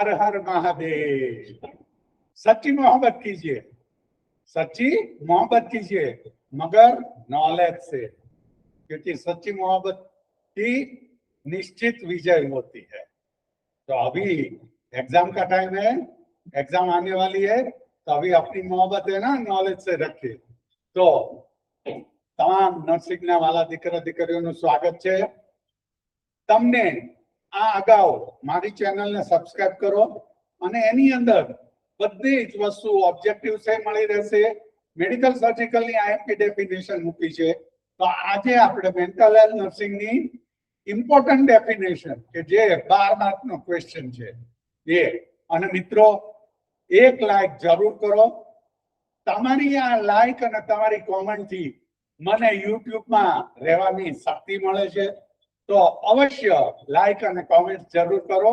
हर हर महादेव। सच्ची मोहब्बत कीजिए, सच्ची मोहब्बत कीजिए, मगर नॉलेज से, क्योंकि सच्ची मोहब्बत की निश्चित विजय होती है। तो अभी एग्जाम का टाइम है, एग्जाम आने वाली है, तो अभी अपनी मोहब्बत है ना नॉलेज से रखिए। तो તમામ નર્સિંગના વાલા દીકરા દીકરીઓનું સ્વાગત છે। તમને આ અગાઉ મારી ચેનલને સબસ્ક્રાઇબ કરો અને એની અંદર બધી જ વસ્તુ ઓબ્જેક્ટિવ છે મળી રહેશે। મેડિકલ સર્જિકલની આઈએમપી ડેફિનેશન મૂકી છે। તો આજે આપણે મેન્ટલ હેલ્થ નર્સિંગની ઇમ્પોર્ટન્ટ ડેફિનેશન કે જે 12 માર્કનો ક્વેશ્ચન છે એ, અને મિત્રો એક લાઈક જરૂર કરો। તમારી આ લાઈક અને તમારી કોમેન્ટથી મને YouTube માં રહેવાની શક્તિ મળે છે। તો અવશ્ય લાઈક અને કોમેન્ટ જરૂર કરો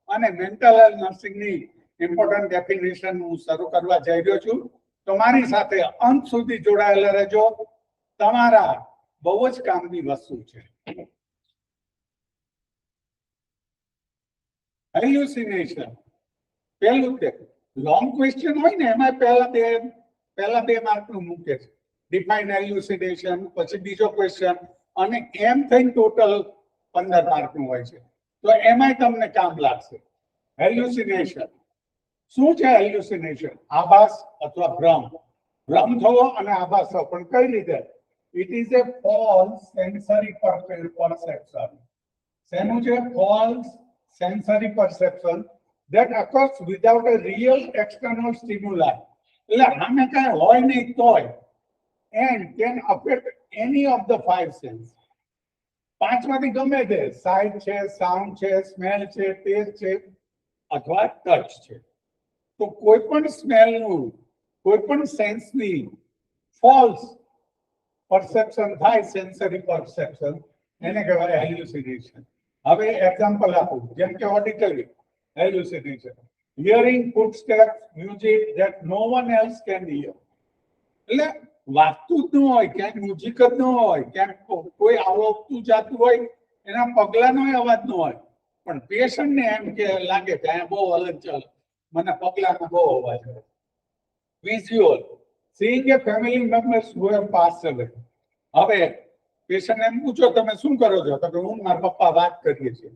અને મેન્ટલ હેલ્થ નર્સિંગની ઇમ્પોર્ટન્ટ ડેફિનેશન હું શરૂ કરવા જઈ રહ્યો છું। તો મારી સાથે અંત સુધી જોડાયેલા રહેજો, તમારા બહુ જ કામની વસ્તુ છે। હેલ્યુસિનેશન પહેલું તે લોંગ ક્વેશ્ચન હોય ને એમાં પહેલા બે માર્કનું મૂકે છે। ડિફાઇન હેલ્યુસિનેશન, પછી બીજો ક્વેશ્ચન, અને એમ થઈને ટોટલ 15 માર્કનું હોય છે। તો એમાંય તમને કામ લાગશે। હેલ્યુસિનેશન શું છે? હેલ્યુસિનેશન આભાસ અથવા ભ્રમ, ભ્રમ થવો અને આભાસ થવો, પણ કઈ રીતે? It is A false sensory perception. શેનું છે? False sensory perception that occurs without a real external stimuli। એટલે આમે કાંઈ હોય નહીં તોય and can affect any of the five senses। પાંચમાંથી ગમે તે, સાઇટ છે, સાઉન્ડ છે, સ્મેલ છે, ટેસ્ટ છે અથવા ટચ છે। તો કોઈ પણ સ્મેલનું, કોઈ પણ સેન્સની ફોલ્સ પરસેપ્શન થાય, સેન્સરી પરસેપ્શન, એને કહેવાય હેલ્યુસિનેશન। હવે એક્ઝામ્પલ આપું, જેમ કે auditory hallucination, hearing footsteps, music that no one else can hear। એટલે વાગતું જ ન હોય, ક્યાંક મ્યુઝિક જ ન હોય, ક્યાંક કોઈ આવતું જાતું હોય, એના પગલાનો અવાજ ન હોય, પણ પેશન્ટને એમ કે લાગે કે આ બહુ હલનચલન, મને પગલાનો બહુ અવાજ આવે। Visual, seeing a family members who have passed away। હવે પેશન્ટ એમ પૂછો તમે શું કરો છો? તો કે હું મારા પપ્પા વાત કરીએ છીએ।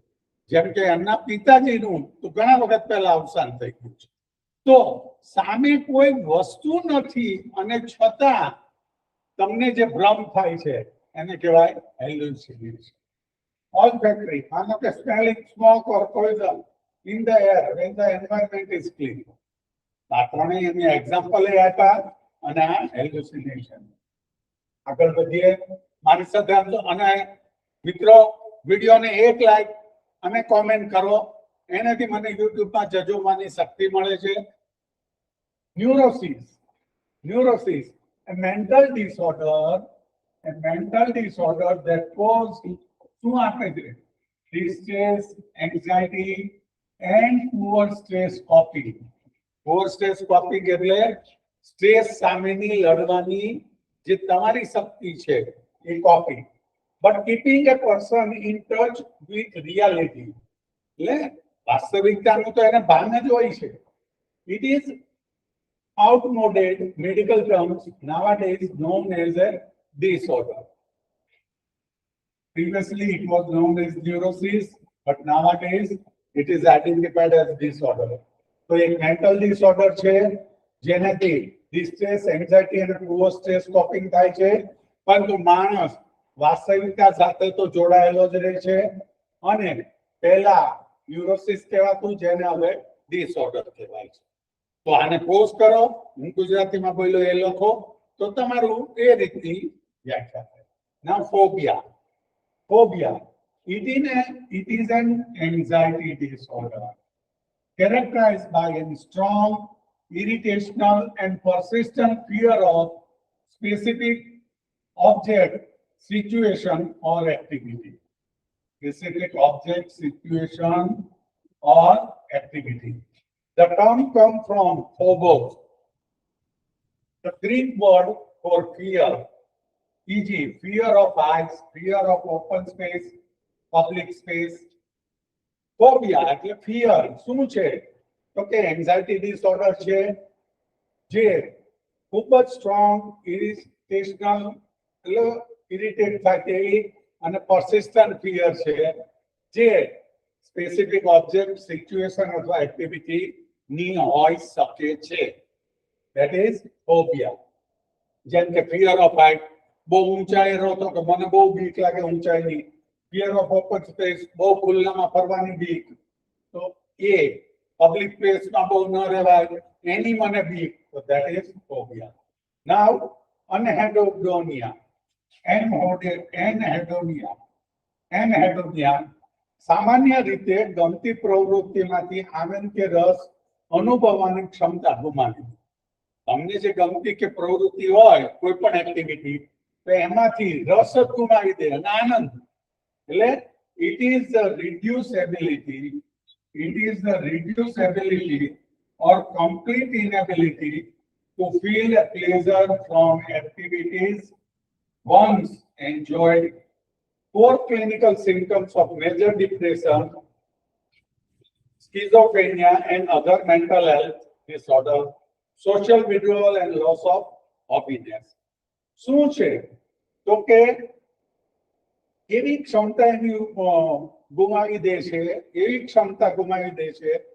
જેમ કે એમના પિતાજીનું તો ઘણા વખત પહેલા અવસાન થઈ ગયું છે। તો સામે કોઈ વસ્તુ નથી અને છતાં તમને જે ભ્રમ થાય છે એને કહેવાય હેલ્યુસિનેશન। ઓલ્ફેક્ટરી, માનો કે smelling smoke or poison in the air when the environment is clean। આ ત્રણેય એની એક્ઝામ્પલ આપ્યા અને આ હેલ્યુસિનેશન। આગળ વધીએ મારી સાથે। અને મિત્રો વિડીયોને એક લાઈક અને કોમેન્ટ કરો, એનાથી મને યુટ્યુબમાં જજોવાની શક્તિ મળે છે। ન્યુરોસિસ, ન્યુરોસિસ a mental disorder that cause શું આપે છે? distress, anxiety and poor stress coping। poor stress coping એટલે સ્ટ્રેસ સામેની લડવાની જે તમારી શક્તિ છે એ coping. but keeping a person in touch with reality, એટલે વાસ્તવિકતાનું તો એને ભાન જ હોય છે। it is outmoded medical terms nowadays known as a disorder। previously it was known as neurosis, but nowadays it is identified as disorder। તો એક mental disorder છે જેનાથી ડિસ્ટ્રેસ, એન્ઝાઇટી અને પુઅર સ્ટ્રેસ કોપિંગ થાય છે, પરંતુ માણસ વાસ્તવિકતા સાથે તો જોડાયેલો જ રહે છે। અને પહેલા ન્યુરોસિસ કહેવાતું, જેને હવે ડિસઓર્ડર કહેવાય છે। તો આને પોઝ કરો, હું ગુજરાતીમાં બોલ્યો એ લખો, તો તમારું એ રીતની વ્યાખ્યા થાય। Now phobia, phobia it is an anxiety disorder characterized by a strong, irritational and persistent fear of specific object, situation or activity। specific object, situation or activity। The term comes from phobos, the Greek word for fear, e.g. fear of heights, fear of open space, public space। phobia એટલે fear શું છે? તો કે anxiety disorder છે જે ખૂબ જ strong ઇરિટેશનલ એટલે ઇરિટેટ થાય તેવી અને persistent fear છે જે સ્પેસિફિક ઓબ્જેક્ટ સિચ્યુએશન અથવા એક્ટિવિટી ની હોઈ શકે છે that is phobia જેમ કે ફિયર ઓફ હાઇટ બહુ ઊંચાઈ રહો તો કે મને બહુ બીક લાગે ઊંચાઈની ફિયર ઓફ ઓપન સ્પેસ બહુ ખુલ્લામાં ફરવાની બીક તો એ પબ્લિક પ્લેસમાં બહુ ન રહેવાય એની મને બીક તો that is phobia now anhedonia anhedonia સામાન્ય રીતે ગમતી પ્રવૃત્તિમાંથી આનંદ કે રસ અનુભવવાની ક્ષમતા ગુમાવી તમને જે ગમતી કે પ્રવૃત્તિ હોય કોઈ પણ એક્ટિવિટી તો એમાંથી રસ જ ગુમાવી દે અને આનંદ એટલે it is the reduced ability or complete inability to feel a pleasure from activities once enjoyed. Four clinical symptoms of major depression, schizophrenia and other mental health disorder, social withdrawal and loss of happiness. શું છે તો કે એવી ક્ષમતા એની ગુમાવી દે છે એવી ક્ષમતા ગુમાવી દે છે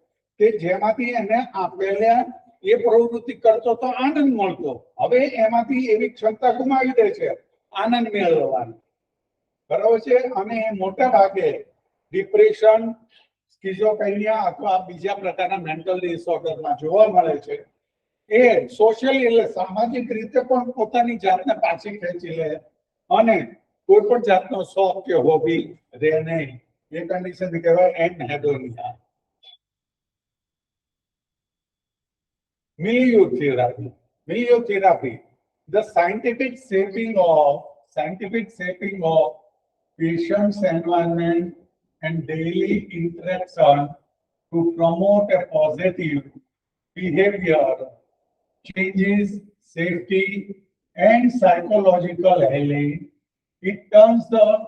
કે જેમાંથી એને પહેલા એ પ્રવૃત્તિ કરતો તો આનંદ મળતો હવે એમાંથી એવી ક્ષમતા ગુમાવી દે છે આનંદ મેળવવાની બરાબર છે અને મોટા ભાગે ડિપ્રેશન સ્કિઝોફ્રેનિયા અથવા બીજા પ્રકારના મેન્ટલ ડિસઓર્ડરમાં જોવા મળે છે એ સોશિયલ એટલે સામાજિક રીતે પણ પોતાની જાતને પાછી ખેંચી લે અને કોઈ પણ જાતનો શોખ કે હોબી રહે નહીં એ કન્ડિશન કહેવાય એનહેડોનિયા Miliotherapy, the scientific shaping of patient's environment and daily interaction to promote a positive behavior, changes, safety, and psychological healing. It turns the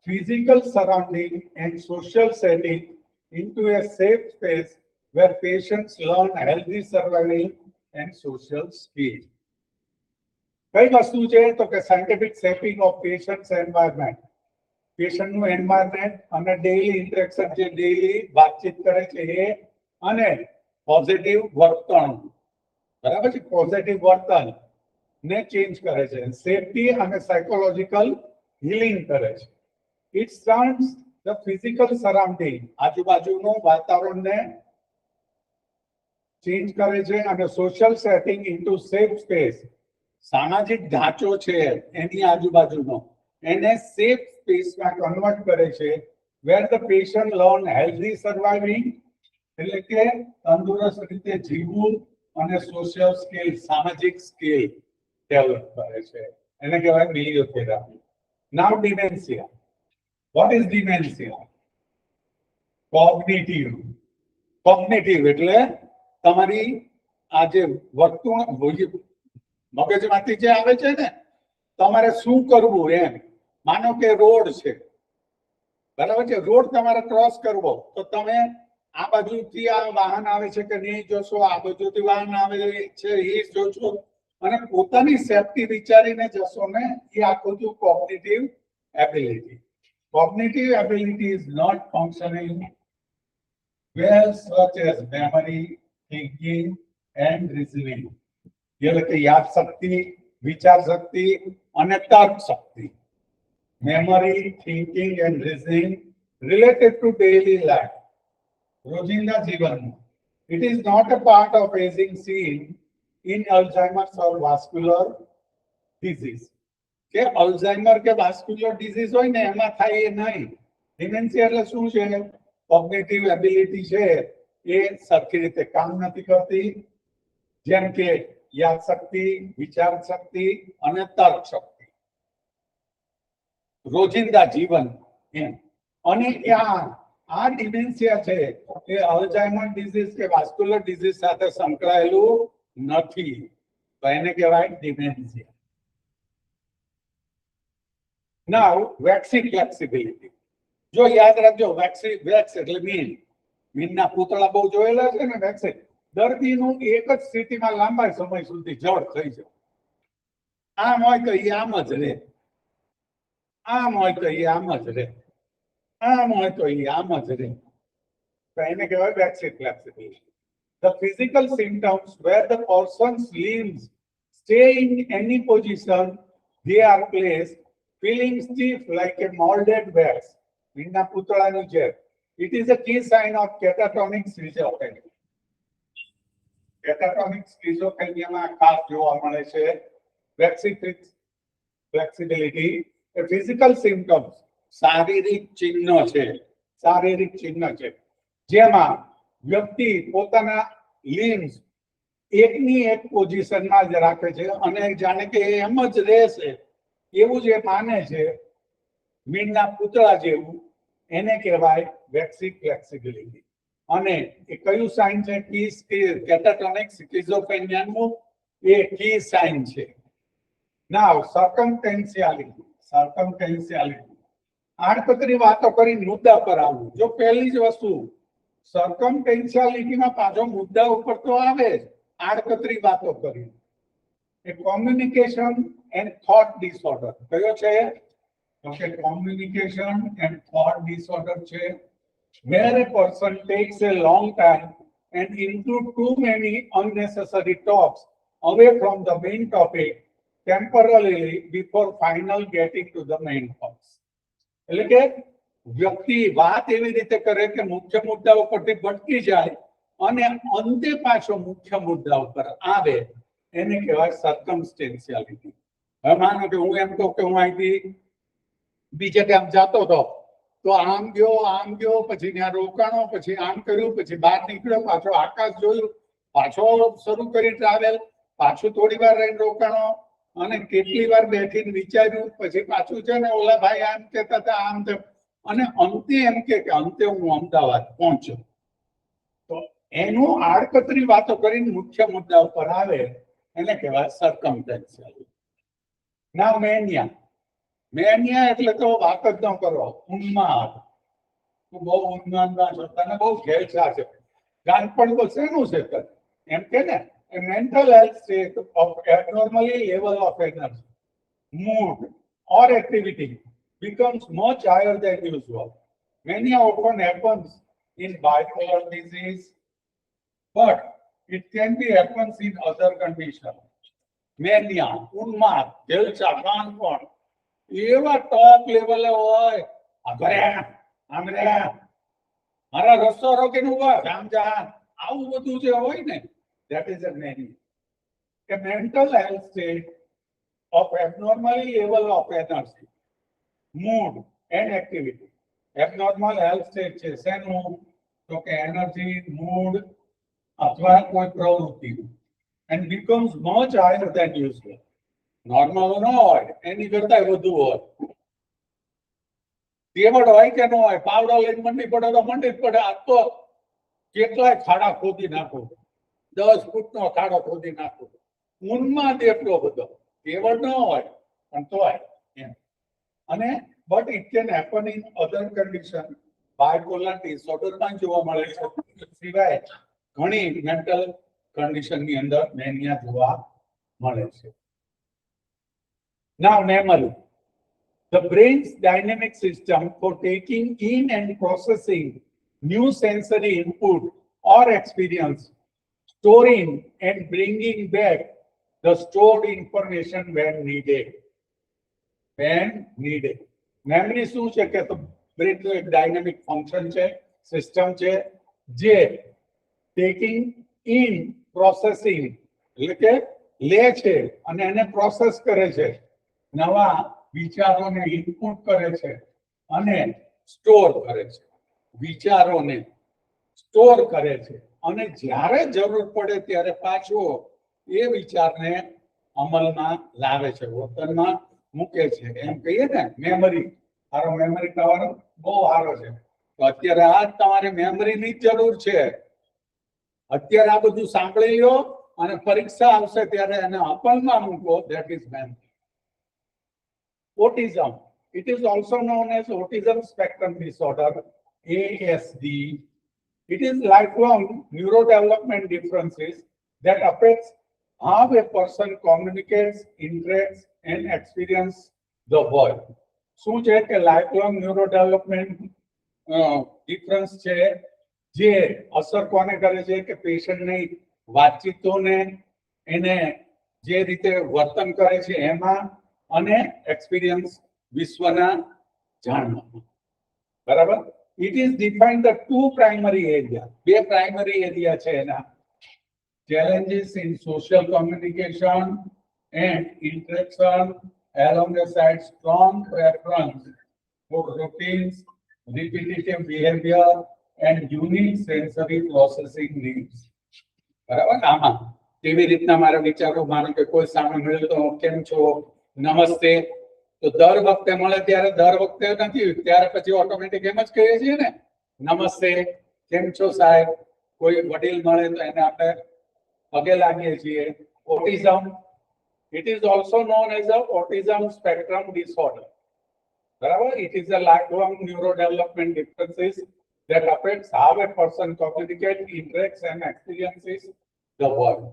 physical surrounding and social setting into a safe space where patients learn healthy surviving and social skills. કઈ વસ્તુ છે તો કે scientific shaping of patients environment પેશન્ટનું environment અને daily interaction જે daily વાતચીત કરે છે એ અને પોઝિટિવ વર્તન બરાબર છે પોઝિટિવ વર્તન ને ચેન્જ કરે છે સેફટી અને સાયકોલોજીકલ હીલિંગ કરે છે it turns the physical surrounding આજુબાજુનું વાતાવરણને ચેન્જ કરે છે અને social setting into safe space સામાજિક ઢાંચો છે એની આજુબાજુનો એને સેફ સ્પેસમાં કન્વર્ટ કરે છે where the patient learn healthy surviving એટલે કે તંદુરસ્ત રીતે જીવવું અને સોશિયલ સ્કિલ સામાજિક સ્કિલ ડેવલપ કરે છે એને કહેવાય milieu therapy now dementia what is dementia cognitive એટલે તમારી આ જે વર્તણૂક મગજમાંથી જે આવે છે ને તમારે શું કરવું એમ માનો કે રોડ છે બરાબર છે રોડ તમારે ક્રોસ કરવો તો તમે આ બાજુથી આ વાહન આવે છે કે નહીં જોશો આ બાજુથી વાહન આવે છે એ જોશો અને પોતાની સેફટી વિચારીને જશો ને એ આખું cognitive ability is not functioning well such as memory thinking and reasoning એટલે કે યાદ શક્તિ વિચાર શક્તિ અને તર્ક શક્તિ memory thinking and reasoning related to daily life રોજિંદા જીવનમાં it is not a part of aging seen in Alzheimer's or vascular disease કે Alzheimer કે વાસ્ક્યુલર ડિઝીઝ હોય ને એમાં થાય એ નહીં ડિમેન્શિયા એટલે શું છે કોગ્નિટિવ એબિલિટી છે એ સરખી રીતે કામ નથી કરતી જેમ કે યાદ શક્તિ વિચાર શક્તિ અને તર્ક શક્તિ રોજિંદા જીવન એમ અને આ ડિમેન્શિયા છે એ અલ્ઝાઇમર ડિઝીઝ કે વાસ્ક્યુલર ડિઝીઝ સાથે સંકળાયેલું નથી તો એને કહેવાય ડિમેન્શિયા Now, waxy flexibility. જો યાદ રાખજો વેક્સ એટલે મીન મીનના પૂતળા બહુ જોયેલા છે ને વેક્સિન. દર્દીનું એક જ સ્થિતિમાં લાંબા સમય સુધી જડ થઈ જાય. આમ હોય તો એ આમ જ રહે, આમ હોય તો એ આમ જ રહે, આમ હોય તો એ આમ જ રહે. તો એને કહેવાય vaccine flexibility. The physical symptoms where the person's limbs stay in any position they are placed, feeling stiff like a molded wax. મીનના પૂતળાનું જેમ. It is a key sign of catatonic schizophrenia. Catatonic schizophrenia માં ખાસ જોવા મળે છે vaccine flexibility. એ physical symptoms, શારીરિક ચિહ્નો છે, શારીરિક ચિહ્ન છે જેમાં વ્યક્તિ પોતાના લિમ્સ એકની એક પોઝિશનમાં જ રાખે છે અને જાણે કે એમ જ રહેશે એવું જે માને છે મીનના પૂતળા જેવું, એને કહેવાય વેક્સિન ફ્લેક્સિબિલિટી. અને એ કયું સાઇન છે? કેટાટોનિક સ્કિઝોફ્રેનિયાનું એ કી સાઇન છે. નાવ સર્કમટેન્શિયાલિટી. આડકતરી વાતો કરી મુદ્દા પર આવવું. જો પહેલી જ વસ્તુ સર્કમટેન્શિયાલિટીમાં પાછો મુદ્દા ઉપર તો આવે જ, આડકતરી વાતો કરી. એ કોમ્યુનિકેશન એન્ડ થોટ ડિસઓર્ડર કયો છે? તો કે કોમ્યુનિકેશન એન્ડ થોટ ડિસઓર્ડર છે. Where a person takes a long time and include too many unnecessary talks away from the main topic temporarily before final getting to the main points. એટલે કે વ્યક્તિ વાત એવી રીતે કરે કે મુખ્ય મુદ્દા ઉપરથી ભટકી જાય અને અંતે પાછો મુખ્ય મુદ્દા ઉપર આવે, એને કહેવાય સર્કમસ્ટેન્શિયાલિટી. હવે માનો કે હું એમ કહું કે હું અહીંથી બીજે ક્યાંક જતો હતો, તો આમ ગયો પછી ત્યાં રોકાણો, પછી આમ કર્યું, પછી બહાર નીકળ્યો, પાછો આકાશ જોયું, પાછો શરૂ કરી ટ્રાવેલ, પાછું થોડી વાર રહીને રોકાણો અને કેટલી વાર બેઠીને વિચાર્યું, પછી પાછું છે ને ઓલા ભાઈ આમ કહેતા હતા આમ તેમ, અને અંતે એમ કે અંતે હું અમદાવાદ પહોંચ્યો. તો એનું આડકતરી વાતો કરીને મુખ્ય મુદ્દા ઉપર આવે એને કહેવાય સર્કમટેન્શિયલ. ના મેનિયા એટલે તો વાત જ ન કરો, ઉન્માદ. તું બહુ ઉન્માદમાં છો, તને બહુ ઘેલછા છે. ગાનપણ તો શેનું છે તને? એમ કે ને a mental health state of abnormally level of energy, mood or activity becomes much higher than usual. Mania often happens in bipolar disease, but it can be happens in other conditions. Mania, ઉન્માદ, ઘેલછા, ગાનપણ એવા ટોપ લેવલે હોય, આમ રે મારા રસ્તો રોકીને ઉભા આમ જા, આવું બધું જે હોય ને, that is a mania. A mental health state of abnormally level of energy, mood and activity. Abnormal health state છે શેનું? તો કે એનર્જી, મૂડ અથવા કોઈ પ્રવૃત્તિ, and becomes much higher than usual. Normal ન હોય એની કરતા વધુ હોય. તેવડ હોય કે ન હોય, પાવડો લઈને મંડી પડે તો મંડી જ પડે. આ તો કેટલાય ખાડા ખોદી નાખો, 10 ફૂટનો ખાડો ખોદી નાખો, ઉન્માદ એટલો બધો. તેવડ ન હોય પણ તોય એમ. અને but it can happen in other condition. Bipolar ડિસઓર્ડરમાં જોવા મળે છે, સિવાય ઘણી મેન્ટલ કન્ડિશનની અંદર મેનિયા જોવા મળે છે. Now, memory. The brain's dynamic system for taking in and processing new sensory input or experience, storing and bringing back the stored information when needed. When needed. Memory શું છે કે બ્રેનનું એક ડાયનામિક ફંક્શન છે, system છે, જે taking in, processing એટલે કે લે છે અને એને પ્રોસેસ કરે છે, નવા વિચારોને ઇનપુટ કરે છે અને સ્ટોર કરે છે. વિચારોને સ્ટોર કરે છે અને જ્યારે જરૂર પડે ત્યારે પાછો એ વિચારને અમલમાં લાવે છે, વર્તનમાં મૂકે છે. એમ કહીએ ને મેમરી, તારો મેમરી પાવર બહુ સારો છે. તો અત્યારે આ તમારે મેમરીની જ જરૂર છે. અત્યારે આ બધું સાંભળી લો અને પરીક્ષા આવશે ત્યારે એને અમલમાં મૂકો. That is memory. Autism. It is also known as autism spectrum disorder, ASD, It is lifelong neurodevelopment differences that affects how a person communicates, interacts, and experience the world. શું છે કે લાઈફલોંગ ન્યુરો ડેવલપમેન્ટ ડિફરન્સ છે જે અસર કોને કરે છે કે પેશન્ટની વાતચીતોને એને જે રીતે વર્તન કરે છે એમાં અને એક્સપિરિયન્સ વિશ્વના જાણવામાં. બરાબર. It is defined the two primary areas. બે primary area છે એના. Challenges in social communication and interaction alongside strong preference for routines, repetitive behavior and unique sensory processing needs. બરાબર. આમાં કેવી રીતના મારા વિચારો, માનો કે કોઈ સામે મળ્યો તો કેમ છો, નમસ્તે, તો દર વખતે મળે ત્યારે દર વખતે નથી, ત્યારે પછી ઓટોમેટિક એમ જ કહીએ છીએ ને, નમસ્તે, કેમ છો સાહેબ. કોઈ વડીલ મળે તો એને આપણે પગે લાગીએ છીએ. Autism, it is also known as a autism spectrum disorder. બરાબર. It is a lifelong neurodevelopment differences that affects how a person communicates, interacts and experiences the world.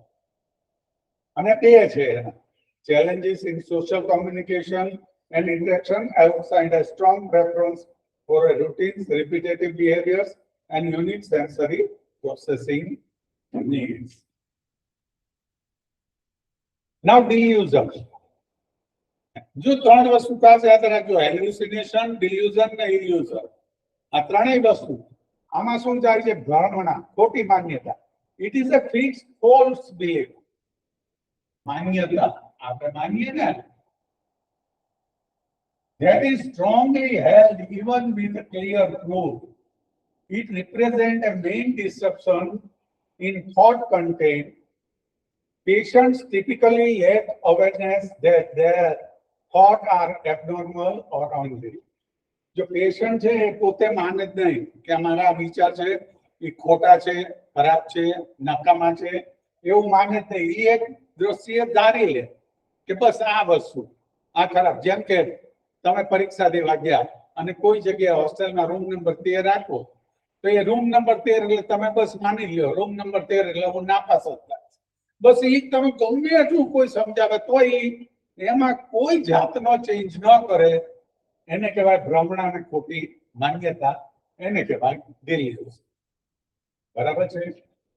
અને તે છે challenges in social communication and interaction alongside a strong preference for routines, repetitive behaviors and unique sensory processing needs. Now delusion. જો ત્રણ વસ્તુ ખાસ યાદ રાખજો, hallucination, delusion ને ઇલ્યુઝન. આ ત્રણેય વસ્તુ આમાં શું થાય છે? ભ્રમણા, ખોટી માન્યતા. It is a fixed false belief. માન્યતા આપણે માનીએ ને, that is strongly held even with clear proof. It represents a main disruption in thought content. Patients typically lack awareness that their thoughts are abnormal or unreal. જો patient છે એ પોતે માને જ નહીં કે અમારા વિચાર છે એ ખોટા છે, ખરાબ છે, નકામા છે, એવું માને જ નહીં. એ એક દ્રષ્ટિએ ધારી લે કે બસ આ વસ્તુ આ ખરાબ. જેમ કે તમે પરીક્ષા દેવા ગયા અને કોઈ જગ્યાએ હોસ્ટેલમાં રૂમ નંબર 13 રાખો તો એ રૂમ નંબર 13 એટલે તમે બસ માની લ્યો રૂમ નંબર 13 એટલે હું નાપાસ જ થાય. બસ એ તમે ગમે એટલું કોઈ સમજાવે તોય એમાં કોઈ જાતનો ચેન્જ ન કરે, એને કહેવાય ભ્રમણા અને ખોટી માન્યતા, એને કહેવાય delusion. બરાબર છે.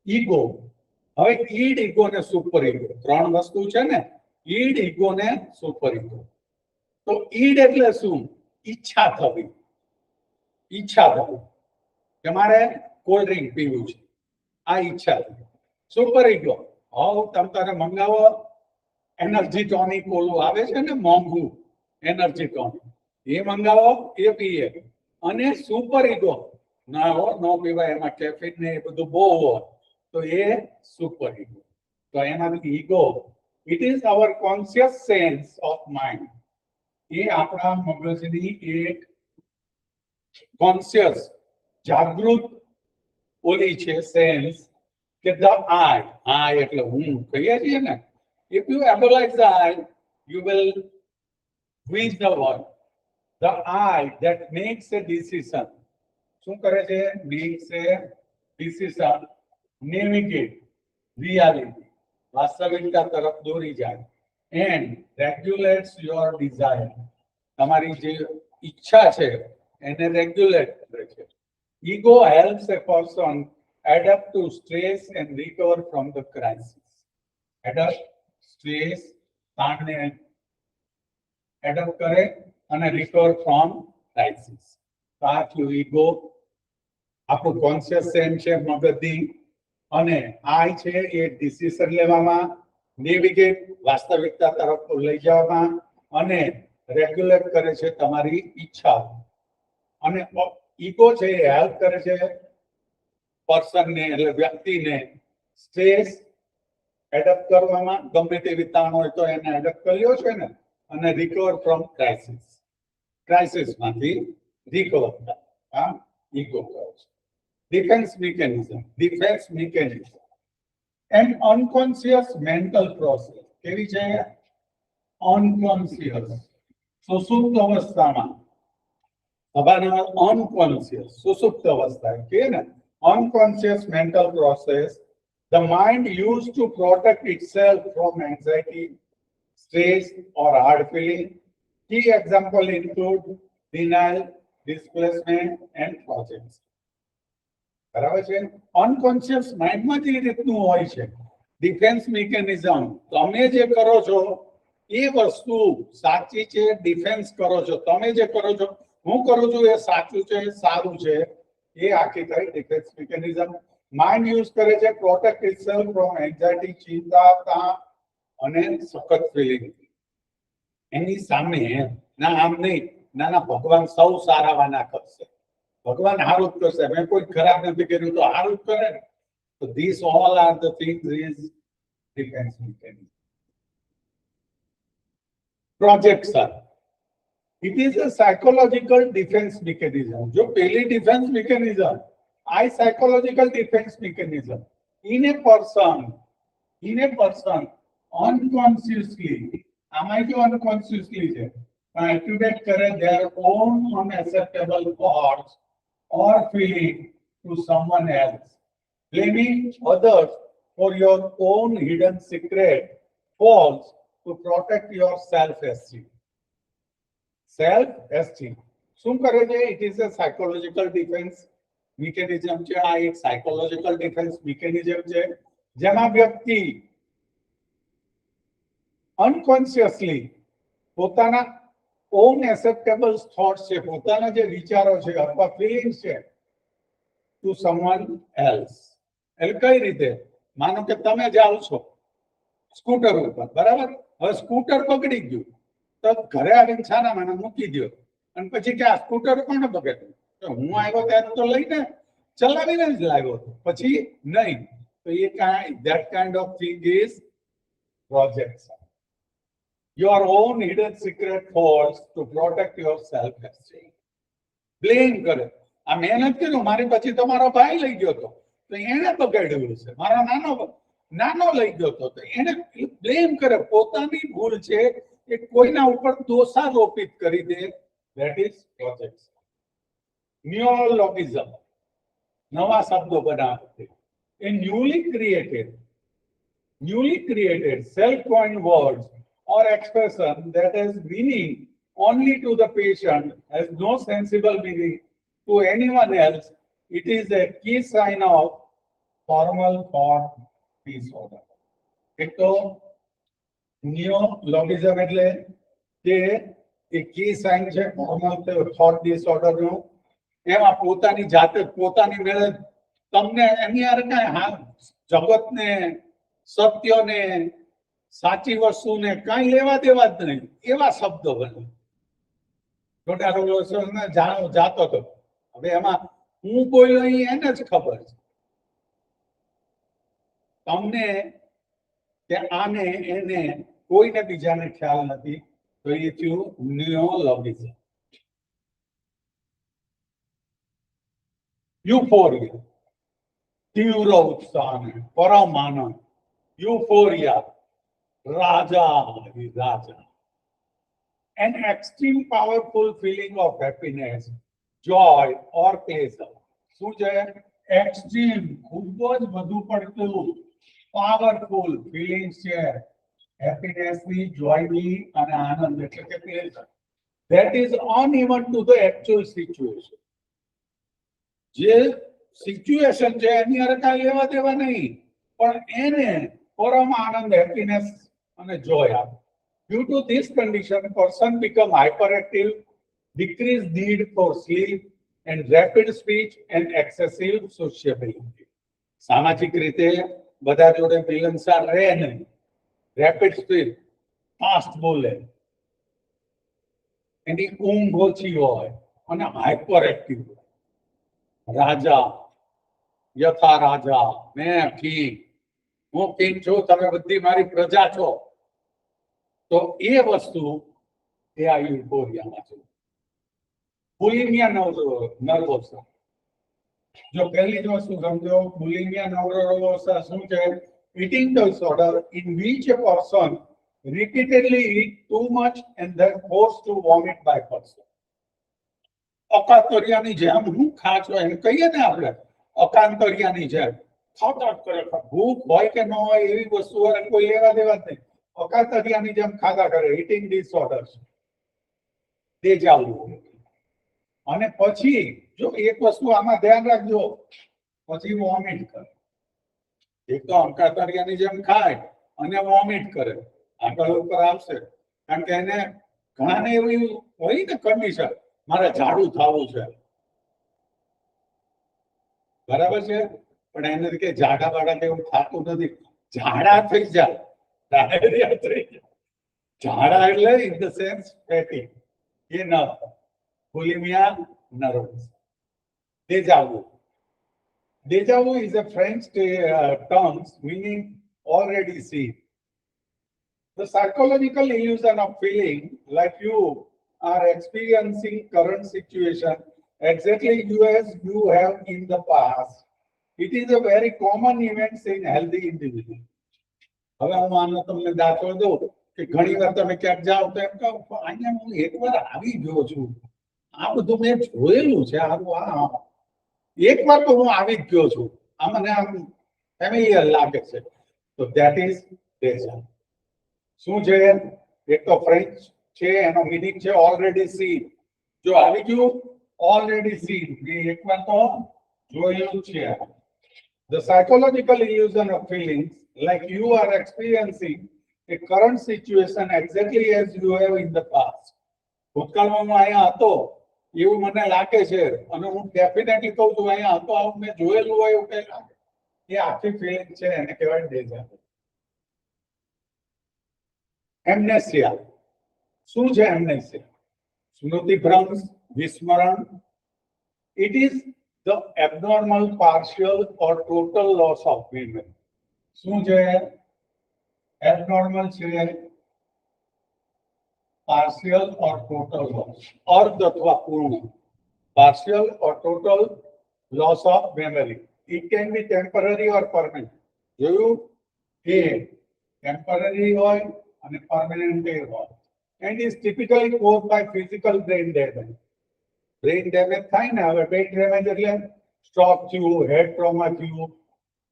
ઈગો. હવે ઈડ, ઈગો ને સુપર ઈગો, ત્રણ વસ્તુ છે ને, ઈડ, ઈગો ને સુપર ઈગો. તો ઈડ એટલે શું? ઈચ્છા થવી. ઈચ્છા થવી કે મારે કોલ્ડ ડ્રિંક પીવું છે, આ ઈચ્છા થવી. સુપર ઈગો, હવે તમે તારે મંગાવો એનર્જી ટોનિક, ઓલું આવે છે ને મોંઘું એનર્જી ટોનિક, એ મંગાવો, એ પીએ. અને સુપર ઈગો, ના હો ન પીવાય, એમાં કેફીન ને એ બધું બહુ હોય, તો એ સુપર ઈગો. તો એનાથી ego, it is our conscious sense of mind. એ આપણા મગજની એક કોન્શિયસ જાગૃત ઓલી છે સેન્સ કે ધ આઈ. આઈ એટલે હું કહીએ છીએ ને, if you analyze the eye you will win the world. The eye that makes a decision, શું કરે છે? makes a decision, navigate reality, વાસ્તવિકતા તરફ દોરી જાય, and regulates your desire, તમારી જે ઈચ્છા છે એને રેગ્યુલેટ કરે છે. ego helps a person adapt to stress and recover from the crisis. Adapt, stress, તાણને એડપ્ટ કરે અને રિકવર ફ્રોમ ક્રાઇસિસ. તો આ થયું ઈગો, આપણું કોન્શિયસ સેન્સ છે મગજની. અને આઈ છે એ ડિસિઝન લેવામાં, નેવિગેટ વાસ્તવિકતા તરફ લઈ જવામાં, અને રેગ્યુલેટ કરે છે તમારી ઈચ્છા. અને ઈગો છે એ હેલ્પ કરે છે પર્સનને એટલે વ્યક્તિને સ્ટ્રેસ એડપ્ટ કરવામાં, ગમે તેવી તાણ હોય તો એને એડપ્ટ કર્યો છે ને, અને રિકવર ફ્રોમ ક્રાઇસિસ, ક્રાઇસિસમાંથી રિકવર થાય. આ ઈગો કહે છે. Defence mechanism and unconscious mental process. કેવી છે? અનકોન્શિયસ, સુસુપ્ત અવસ્થામાં. અનકોન્શિયસ, સુસુપ્ત અવસ્થા કે ને unconscious mental process the mind used to protect itself from anxiety, stress, or hard feeling. Key examples include denial, displacement, and projects. બરાબર છે. અનકોન્શિયસ માઇન્ડમાં જ એ રીતનું હોય છે. ડિફેન્સ મિકેનિઝમ તમે જે કરો છો એ વસ્તુ સાચી છે, ડિફેન્સ કરો છો. તમે જે કરો છો, હું કરું છું એ સાચું છે, સારું છે, એ આખી થઈ ડિફેન્સ મિકેનિઝમ. માઇન્ડ યુઝ કરે છે પ્રોટેક્ટ ઇટસેલ્ફ ફ્રોમ એન્ઝાઇટી, ચિંતા, તાણ અને સખત ફિલિંગ. એની સામે ના આમ નહીં, ના ભગવાન સૌ સારાવાના કરશે, ભગવાન સારું જ કરશે, મેં કોઈ ખરાબ નથી કર્યું તો સારું જ કરે ને. તો this all are the things is defence mechanism. Projection it is a psychological defense mechanism. जो पहली defense mechanism I psychological defense mechanism in a person unconsciously આમાં જો unconsciously છે activate કરે their own unacceptable thoughts or feeling to someone else, blaming others for your own hidden secret faults to protect your self-esteem. Self-esteem શું કરે છે? It is a psychological defense mechanism છે. આ એક psychological defense mechanism છે જેમાં વ્યક્તિ unconsciously પોતાના own acceptable thoughts છે, પોતાના જે વિચારો છે અથવા ફીલિંગ્સ છે to someone else. એટલે કઈ રીતે? માનો કે તમે જાઓ છો સ્કૂટર ઉપર, બરાબર? હવે સ્કૂટર પકડી ગયું તો ઘરે આવીને છાના માના મૂકી દો અને પછી કે આ સ્કૂટર કોને પકડ્યું? તો હું આવ્યો ત્યારે તો લઈને ચલાવીને જ લાવ્યો હતો, પછી નહીં. તો એ that kind of thing is projection. Your own hidden secret faults to protect your self-esteem. Blame કરે. આ મહેનત કર્યું, મારી પછી તો મારો ભાઈ લઈ ગયો હતો તો એને પકડ્યું છે, મારો નાનો લઈ ગયો હતો તો એને બ્લેમ કરે. પોતાની ભૂલ છે એ કોઈના ઉપર દોષારોપિત કરી દે. That is projection. Neologism નવા શબ્દો બનાવે. A newly created self-coined words or expression that has meaning only to the patient, has no sensible meaning to anyone else. It is a key sign of formal thought disorder. એક તો નિયોલોગિઝમ એટલે કે એક કી sign છે formal thought disorder નું. એમાં પોતાની જાતે પોતાની મેળે તમને એની યાર કાંઈ હા જગતને, સત્યને, સાચી વસ્તુને કાંઈ લેવા દેવા જ નહીં એવા શબ્દો બને. છોટા જાતો હતો. હવે એમાં હું બોલ્યો એને જ ખબર છે. તમને કે આને એને કોઈને બીજાને ખ્યાલ નથી. તો એ થયું નિયોલોગિઝમ. યુફોરિયા તીવ્ર ઉત્સાહ, પરમ આનંદ. યુફોરિયા રાજા. An extreme powerful feeling of happiness, joy or pleasure. શું છે? એક્સ્ટ્રીમ ખૂબ જ વધુ પડતું પાવરફુલ ફિલિંગ્સ છે હેપીનેસ ની, જોય ની અને આનંદ એટલે કે pleasure. That is uneven to the actual situation. જે સિચ્યુએશન છે એની અરે કાંઈ લેવા દેવા નહીં, પણ એને પરમ આનંદ, હેપીનેસ અને જોય આપે. Due to this condition, person become hyperactive, decreased need for sleep, and rapid speech and excessive sociability. સામાજિક રીતે બધા જોડે મિલનસાર રહે નહીં, રેપિડ સ્પીડ, ફાસ્ટ બોલે, એની ઊંઘ ઓછી હોય અને હાઇપર એક્ટિવ હોય. રાજા, યથા રાજા, મેં king, હું king છું, તમે બધી મારી પ્રજા છો. તો એ વસ્તુ એ આ યુફોરિયામાં છે. બુલિમિયા નર્વોસા. જો પહેલી જ વસ્તુ સમજો, બુલિમિયા નર્વોસા શું છે? Eating disorder in which a person repeatedly eat too much and then forced to vomit by person. અકાતોરિયાની જેમ હું ખાચો એમ કહીએ ને આપણે, અકાંતરિયાની જેમ ખાતા કરે, ભૂખ હોય કે ન હોય એવી વસ્તુઓ કોઈ લેવા દેવા જ નહીં, અકાંતરિયાની જેમ ખાતા કરે, ઇટિંગ ડિસઓર્ડર, દેજાવું. અને પછી જો એક વસ્તુ આમાં ધ્યાન રાખજો, પછી વોમિટ કરે. એક તો અકાંતરિયાની જેમ ખાય અને વોમિટ કરે, આગળ ઉપર આવશે. કારણ કે એને ઘણાને એવું હોય ને કન્ડિશન, મારે ઝાડુ થવું છે, બરાબર છે, પણ એને કે ઝાડા વાળા એવું થતું નથી, ઝાડા થઈ જાય, ડાયરિયા થઈ જાય. ઝાડા એટલે ઇન ધ સેન્સ ફેટી, એ ન bulimia nervous. Déjà vu. Déjà vu is a French term meaning already seen. The psychological illusion of feeling like you are experiencing current situation exactly as you have in the past. It is a very common event in healthy individuals. હવે હું આનો તમને દાખલો દઉં કે ઘણી વાર તમે ક્યાંક જાઓ તો એમ કહો અહીંયા હું એકવાર આવી ગયો છું, આ બધું મેં જોયેલું છે, એક વાર તો હું આવી જ ગયો છું, આ મને આમ ફેમિલિયર લાગે છે. તો ધેટ ઇઝ ડેજા. શું છે? એક તો ફ્રેન્ચ છે, એનો મીનિંગ છે ઓલરેડી સીન. જો આવી ગયું, ઓલરેડી સીન, એકવાર તો જોયેલું છે. The psychological illusion of feelings like you are experiencing a current situation exactly as you have in the past. ભૂતકાળમાં હું અહીંયા હતો એવું મને લાગે છે, અને હું ડેફિનેટલી કહું છું અહીંયા હતો, આવું મેં જોયેલું હોય એવું કઈ લાગે, એ આખી ફિલિંગ છે, એને કહેવાય ડેજા. એમ્નેસિયા. શું છે એમ્નેસિયા? સ્મૃતિભ્રંશ, વિસ્મરણ. It is the abnormal partial or total loss of memory. શું છે? એબનોર્મલ છે, partial or total loss, અર્ધ અથવા પૂર્ણ, partial or total loss of memory. It can be temporary or permanent. જોયું કે temporary હોય અને permanent હોય, and is typically caused by physical brain damage. Brain damage થાય ને, હવે brain damage એટલે સ્ટ્રોક થયું, હેડ ટ્રોમા થયું,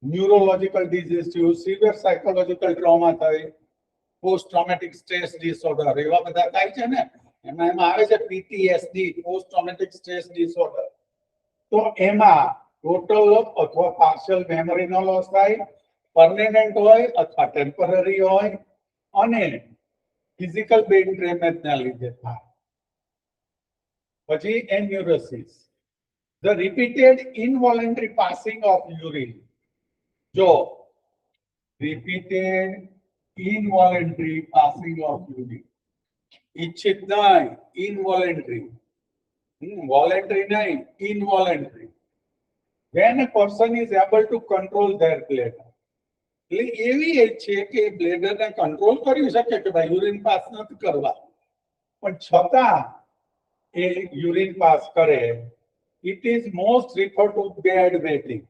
ન્યુરોલોજીકલ ડિઝીઝ થયું, સિવિયર સાયકોલોજીકલ ટ્રોમા થાય, પોસ્ટ ટ્રોમેટિક સ્ટ્રેસ ડિસઓર્ડર, એવા બધા થાય છે ને, એમાં આવે છે PTSD, post traumatic stress disorder. તો એમાં ટોટલ અથવા પાર્શિયલ મેમરીનો લોસ થાય, પરમેનન્ટ હોય અથવા ટેમ્પરરી હોય, અને ફિઝિકલ બ્રેન ડેમેજના લીધે થાય. પછી એન્યુરોસિસ, the repeated involuntary passing of urine. જો repeated involuntary passing of urine, इच्छित नहीं, involuntary, voluntary नहीं, involuntary. When a person is able to control their bladder, એટલે એવી છે કે બ્લેડર ને કંટ્રોલ કરી શકે કે ભાઈ યુરિન પાસ નથી કરવા, પણ છતાં એ યુરિન પાસ કરે. It is most referred to bed wetting.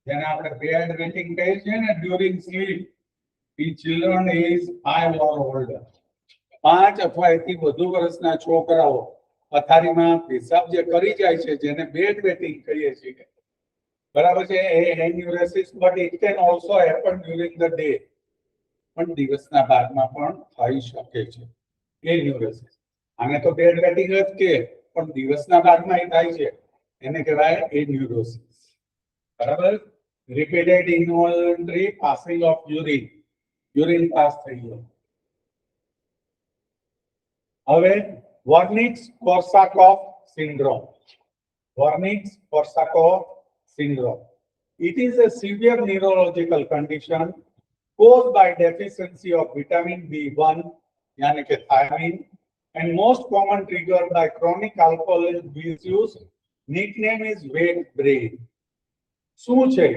જેને આપણે bed wetting કહીએ છીએ ને, during sleep in children is 5 or older. 5 અથવા એથી વધુ વર્ષના છોકરાઓ પથારીમાં પેશાબ જે કરી જાય છે, જેને બેડ વેટિંગ કહીએ છીએ, બરાબર છે, એ enuresis. But it can also happen during the day, પણ દિવસના ભાગમાં પણ થઈ શકે છે એન્યુરેસિસ. આને તો બેડ વેટિંગ જ કે, પણ દિવસના ભાગમાં એ થાય છે, એને કહેવાય એન્યુરોસિસ. બરાબર. Repeated involuntary passing of urine, urine pass થઈ ગયો. હવે Wernicke-Korsakoff syndrome. Wernicke-Korsakoff syndrome. It is a severe neurological condition caused by deficiency of vitamin B1, यानी कि thiamine, and most common triggered by chronic alcohol misuse. Nickname is wet brain. શું છે?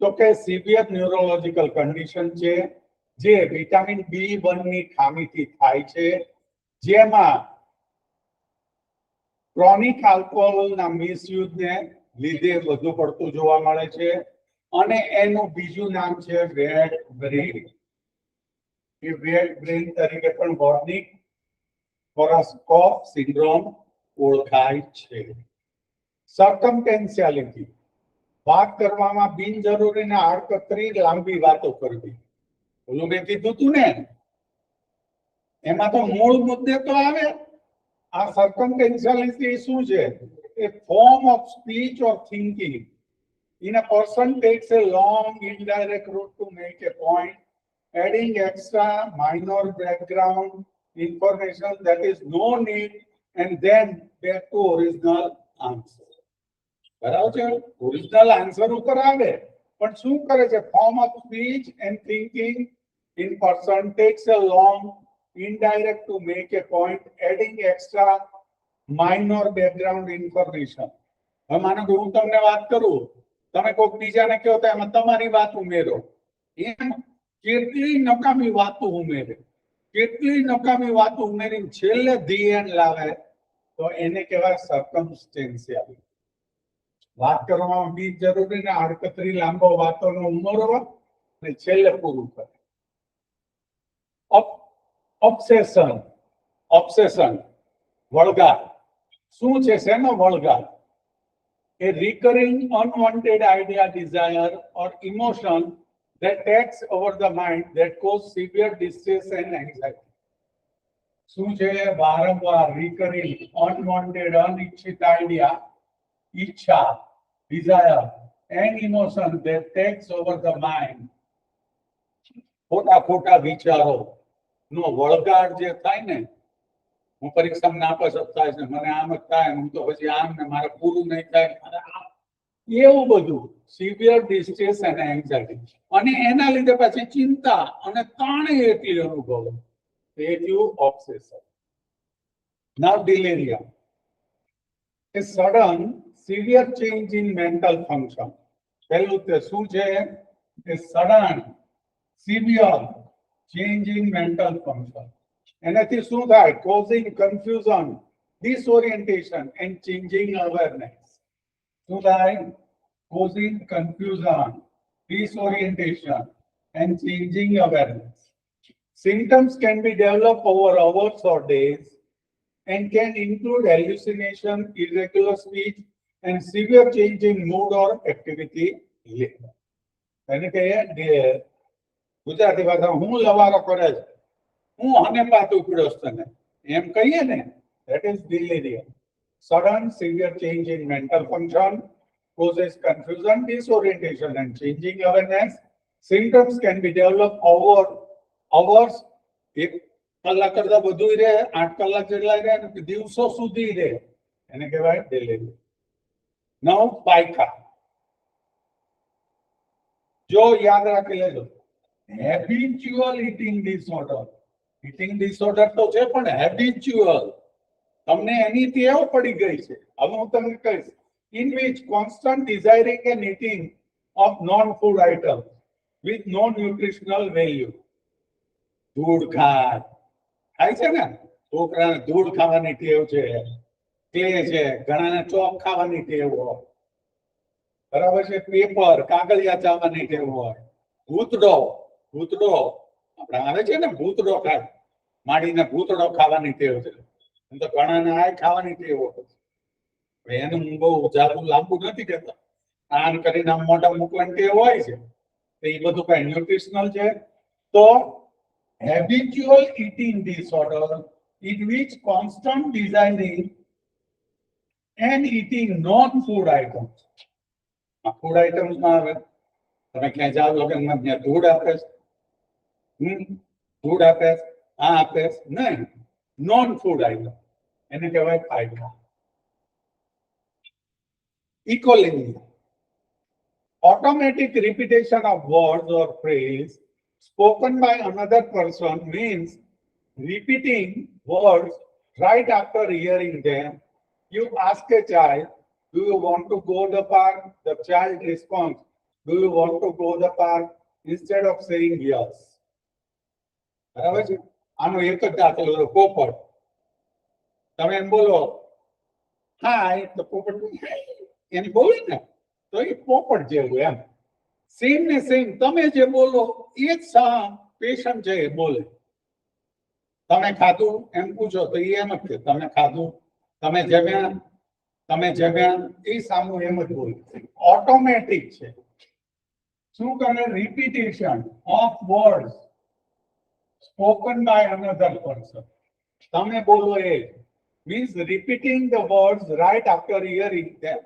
તો કે severe neurological condition છે, જે vitamin B1 ની ખામીથી થાય છે, જેમાં ક્રોનિક આલ્કોહોલના મિસયુઝને લીધે વધુ પડતું જોવા મળે છે, અને એનું બીજું નામ છે વેટ બ્રેન. એ વેટ બ્રેન તરીકે પણ Wernicke-Korsakoff સિન્ડ્રોમ ઓળખાય છે. સર્કમટેન્શિયાલિટી, વાત કરવામાં બિનજરૂરી ને આડકતરી લાંબી વાતો કરવી. ઓલું મેં કીધું તું ને, એમાં તો મૂળ મુદ્દે તો આવે. આ સર્કમટેન્શિયાલિટી શું છે? A form of speech or thinking in a person takes a long indirect route to make a point, adding extra minor background information that is no need, and then back to original answer. બરાબર છે? Original answer ઉપર આવે, પણ શું કરે છે? Form of speech and thinking in person takes a long indirect to make a point, adding extra minor background information. હવે માનો કે હું તમને વાત કરું, તમે કોઈક બીજાને કહો તો એમાં તમારી વાત ઉમેરો. એમ કેટલી નકામી વાતો ઉમેરે, કેટલી નકામી વાતો ઉમેરીને છેલ્લે ધી એન્ડ લાવે, તો એને કહેવાય સર્કમસ્ટેન્શિયલ. વાત કરવામાં બિનજરૂરી ને આડકતરી લાંબો વાતોનો ઉમેરવો અને છેલ્લે પૂરું કરે. ઓબ્સેશન, ઓબ્સેશન વળગાર. શું છે? શેનો વળગાર? A recurring unwanted idea, desire or emotion that takes over the mind that cause severe distress and anxiety. શું છે? વારંવાર recurring unwanted અનિચ્છિત idea, ઈચ્છા, desire and emotion that takes over the mind. ખોટા ખોટા વિચારો નો વળગાડ જે થાય ને, હું પરીક્ષામાં નાપાસ થાય છે, મને આમ જ થાય, હું તો પછી આમ ને મારે પૂરું નહીં થાય, એવું બધું સિવિયર ડિસ્ટ્રેસ અને એન્ઝાયટી, અને એના લીધે પછી ચિંતા અને તાણ એટલી અનુભવ, એ થયું obsession. Now delirium, a sudden severe change in mental function. પહેલું તે શું છે? A sudden severe change in mental function. એનાથી શું થાય? causing confusion, disorientation and changing awareness. શું થાય? causing confusion, disorientation and changing awareness. Symptoms can be developed over hours or days and can include hallucination, irregular speech and severe change in mood or activity level. એને કહીએ ગુજરાતી ભાષા હું લવારો કરે છે, હું અને પાતું પીડોસ તને, એમ કહીએ ને, that is delirium. Sudden severe change in mental function causes confusion, disorientation and changing awareness. Symptoms can be developed over hours, એક કલાક કરતા વધુ રહે, 8 કલાક જેટલા રહે, દિવસો સુધી રહે, એને કહેવાય delirium. Now પાયખા. જો યાદ રાખી લેજો, habitual eating disorder. Eating disorder તો છે, પણ habitual, તમને એની ટેવ પડી ગઈ છે. હવે હું તમને કહીશ, in which constant desiring and eating of non-food items with no nutritional value. ધૂળ ખાય છે ને, છોકરાને ધૂળ ખાવાની ટેવ છે, ક્લે છે, ઘણાને ચોક ખાવાની ટેવ હોય, બરાબર છે, પેપર કાગળિયા ચાવવાની ટેવ હોય, ભૂતડો આપણે આવે છે ને, ભૂતડો ખાય, માડીને ભૂતડો ખાવાની ટેવ છે, તો ઘણાને આ ખાવાની ટેવ હોય. એનું બહુ જાદુ લાંબુ નથી કહેતા, આમ કરીને આમ મોટા મૂકવાની ટેવ હોય છે, તો એ બધું કઈ ન્યુટ્રિશનલ છે. તો habitual eating disorder in which constant desiring and eating non-food items. Food items માં આવે, તમે ક્યાં જાવ લગ્નમાં ત્યાં ધૂળ આપે છે, ધૂળ આપે, આ આપે નહીં, નોન ફૂડ આઇટમ, એને કહેવાય પાયખા. Ecolimia, automatic repetition of words or phrase spoken by another person means repeating words right after hearing them. You ask a child, do you want to go the park? The child responds, do you want to go the park? Instead of saying yes. બરાબર છે? આનો એક જ દાખલો છે, પોપટ. તમે એમ બોલો હાય, તો પોપટ એને બોલે ને, તો એ પોપટ જેવું એમ. સેમ ને સેમ તમે જે બોલો એ જ પેશન્ટ છે એ બોલે. તમે ખાધું એમ પૂછો તો એ એમ જ કે તમે ખાધું, તમે જમ્યા, તમે જમ્યા એ સામું એમ જ બોલ્યું. ઓટોમેટિક છે. શું કરે? Repetition of words spoken by another person. તમે બોલો એ means repeating the words right after hearing them.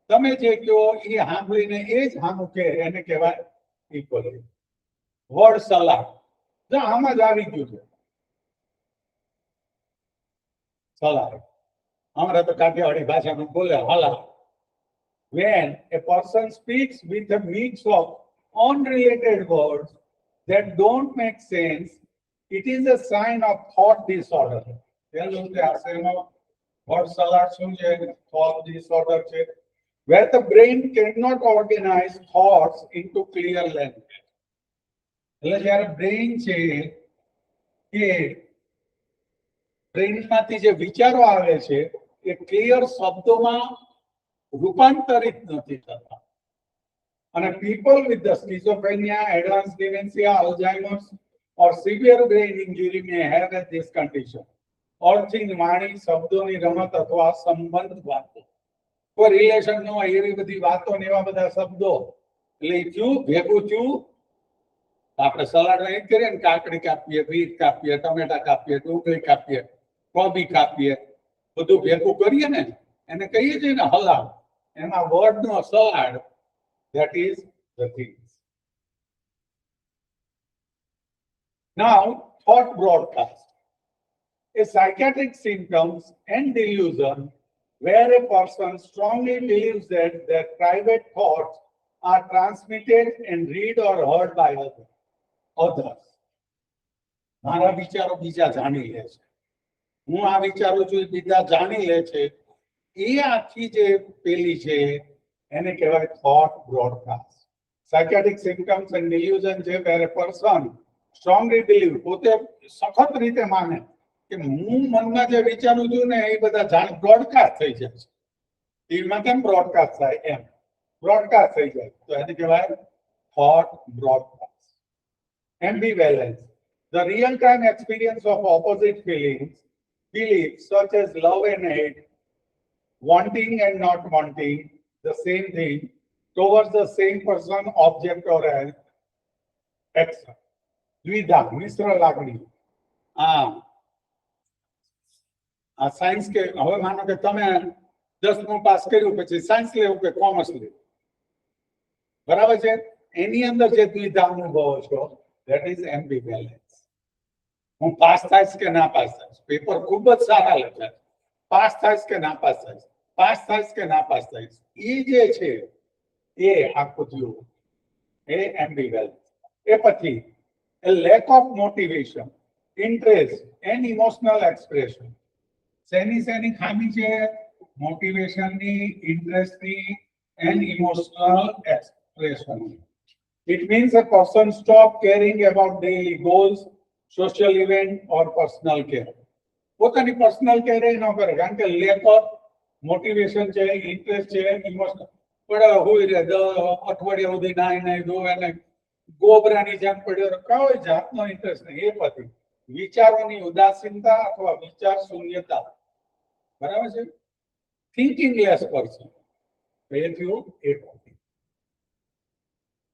તમે જે કહો એ સાંભળીને એ જ સામું કે એને કહેવાય ઇક્વલી. વર્ડ સલાહ જો આમાં જ આવી ગયું છે. સલાહ અમારા તો કાઠિયાવાડી ભાષામાં બોલે હલા. When a person speaks with a mix of unrelated words that don't make sense, it is a sign of thought disorder. Word salad શું છે? Thought disorder છે. Where the brain cannot organize thoughts into clear language. એટલે જ્યારે brain છે એ બ્રેઇનમાંથી જે વિચારો આવે છે એ ક્લિયર શબ્દોમાં રૂપાંતરિત નથી થતા. અને people with the schizophrenia, advanced dementia, Alzheimer's or severe brain injury may have this condition. Orching વાણી શબ્દોની રમત અથવા સંબંધ વાતો કોઈ રિલેશન ન હોય એવી બધી વાતો ને એવા બધા શબ્દો એટલે થયું ભેગું થયું. આપણે સલાડમાં એ કરીએ ને કાકડી કાપીએ, બીટ કાપીએ, ટમેટા કાપીએ, ડુંગળી કાપીએ, કોબી કાપીએ, બધું ભેગું કરીએ ને એને કહીએ છીએ ને હલાડ. એમાં વર્ડનો salad that is the things. Now thought broadcast. A psychiatric symptoms and delusion where a person strongly believes that their private thoughts are transmitted and read or heard by others. મારા વિચારો બીજા જાણી લે છે. હું આ વિચારું છું બીજા જાણી લે છે. એ આખી જે પેલી છે એને કહેવાય thought broadcast. Psychiatric symptoms and delusion છે where a person strongly believe પોતે સખત રીતે માને કે હું મનમાં જે વિચારું છું ને એ બધા બ્રોડકાસ્ટ થઈ જાય છે. ટીવીમાં કેમ બ્રોડકાસ્ટ થાય એમ બ્રોડકાસ્ટ થઈ જાય તો એને કહેવાય thought broadcast. Ambivalence, the real time experience of opposite feelings, beliefs such as love and hate, wanting and not wanting the same thing towards the same person, object or action. દ્વિધા મિશ્ર લાગણી. આ science કે હવે માનો કે તમે 10મું pass કર્યું પછી સાયન્સ લેવું કે કોમર્સ લેવું બરાબર છે. એની અંદર જે દ્વિધા અનુભવો છો that is ambivalence. હું પાસ થાઈશ કે ના પાસ થાઈશ, પેપર ખૂબ જ સારા લખાય, પાસ થાઈશ કે ના પાસ થાઈશ, પાસ થાઈશ કે ના પાસ થાઈશ, એ જે છે એ આખું થયું એ ambivalence. એ પછી a lack of motivation, interest and emotional expression. શેની ખામી છે? મોટિવેશનની, ઇન્ટરેસ્ટની and emotional expression. It means a person stop caring about daily goals, social event or personal care. પોતાની પર્સનલ કેર ન કરે કારણ કે લેક ઓફ મોટિવેશન છે, ઇન્ટરેસ્ટ છે, ઇમોશનલ પડે હોય રે અઠવાડિયા સુધી નાઈ ધોવે ને ગોબરાની જેમ પડ્યો કોઈ જાતનો ઇન્ટરેસ્ટ નહીં. એ પછી વિચારોની ઉદાસીનતા અથવા વિચાર શૂન્યતા. બરાબર છે. Thinking less person.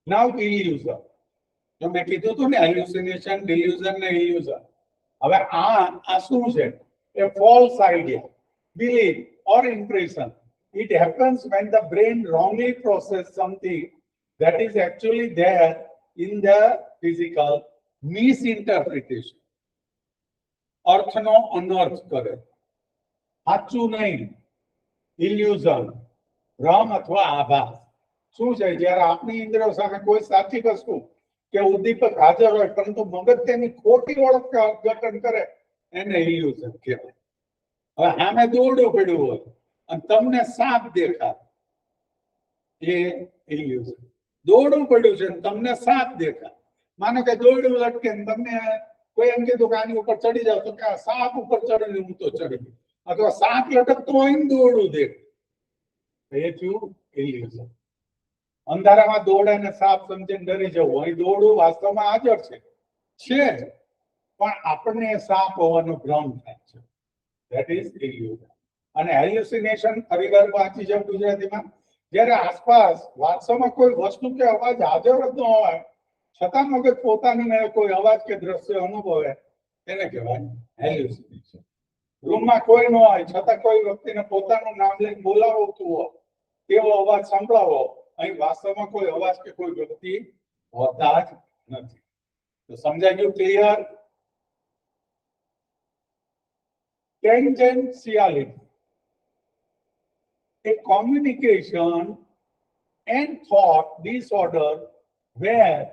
Now illusion. જો મેં કીધું હતું ને હેલ્યુસિનેશન, ડિલ્યુઝન ને ઇલ્યુઝન. હવે આ શું છે? A false idea, belief or impression. It happens when the brain wrongly processes something that is actually there in the physical. Misinterpretation. અર્થનો અનર્થ કરે. સાચું નહીં. ઇલ્યુઝન, ભ્રમ અથવા આભાસ. શું છે? જ્યારે આપણી ઇન્દ્રિયો સામે કોઈ સાચી વસ્તુ કે ઉદ્દીપક હાજર હોય પરંતુ મગજ તેની ખોટી ઓળખ અર્થઘટન કરે એને ઇલ્યુઝન કહેવાય. હવે સામે દોરડું પડ્યું હોય અને તમને સાપ દેખાય એ ઇલ્યુઝન. દોરડું પડ્યું છે તમને સાપ દેખાય. માનો કે દોરડું લટકે તમને કોઈ એમ કીધું કે આની ઉપર ચડી જાવ તો કે સાપ ઉપર ચડીને હું તો ચડી, અથવા સાપ લટકતો હોય ને દોરડું દેખાય એ થયું ઇલ્યુઝન. અંધારામાં દોરડાને સાપ સમજીને ડરી જવું, અહીં દોરડું વાસ્તવમાં હાજર છે પણ આપણને સાપ હોવાનો ભ્રમ થાય છે. That is illusion. અને હેલ્યુસિનેશન ફરીવાર વાંચી જાવ ગુજરાતીમાં, જ્યારે આસપાસ વાસ્તવમાં કોઈ વસ્તુ કે અવાજ હાજર જ ન હોય છતાં મગજ પોતાને કોઈ અવાજ કે દ્રશ્ય અનુભવે તેને કહેવાય હેલ્યુસિનેશન. રૂમમાં કોઈ ન હોય છતાં કોઈ વ્યક્તિને પોતાનું નામ લઈને બોલાવતું હોય તેવો અવાજ સંભળાવો, અહીં વાસ્તવમાં કોઈ અવાજ કે કોઈ વ્યક્તિ હોતા જ નથી. તો સમજાઈ ગયું? Clear? Tangentiality, a communication and thought disorder where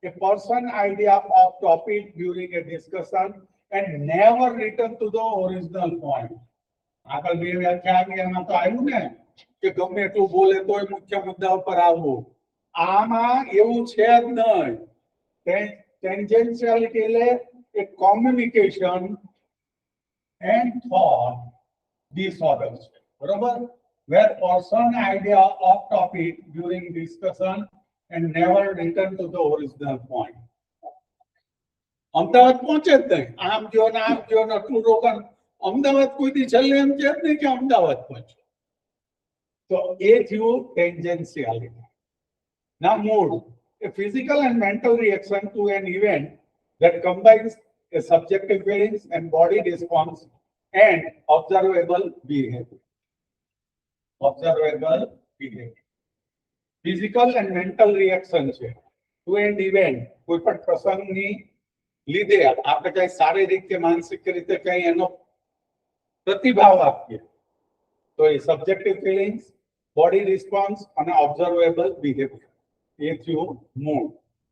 a person idea of topic during a discussion and never return to the original point. આગળ બે વ્યાખ્યામાં તો આવ્યું ને કે ગમે એટલું બોલે તોય મુખ્ય મુદ્દા ઉપર આવવું. આમાં એવું છે જ નહીં. ટેન્જેન્શિયાલિટી એટલે એક કોમ્યુનિકેશન and thought disorders, બરોબર? Where person idea of topic during discussion and never return to the original point. Ahmedabad પહોંચે જ નહીં, આમ જો ને આમ જો ને ટૂરો કર, અમદાવાદ કોઈ દી છેલ્લે એમ કે જ નહીં કે અમદાવાદ પહોંચ્યો. તો એ થયું ટેન્જેન્શિયાલિટી. Now mood, a physical and mental reaction to an event that combines a subjective feelings and body response and observable behavior. Observable behavior. Physical and mental reaction છે to an event, કોઈ પણ પ્રસંગની લીધે આપણે કઈ શારીરિક કે માનસિક રીતે કઈ એનો પ્રતિભાવ આપીએ તો એ સબ્જેક્ટિવ ફિલિંગ્સ, બોડી રિસ્પોન્સ અને ઓબ્ઝર્વેબલ બિહેવિયર, એ થયું મૂડ.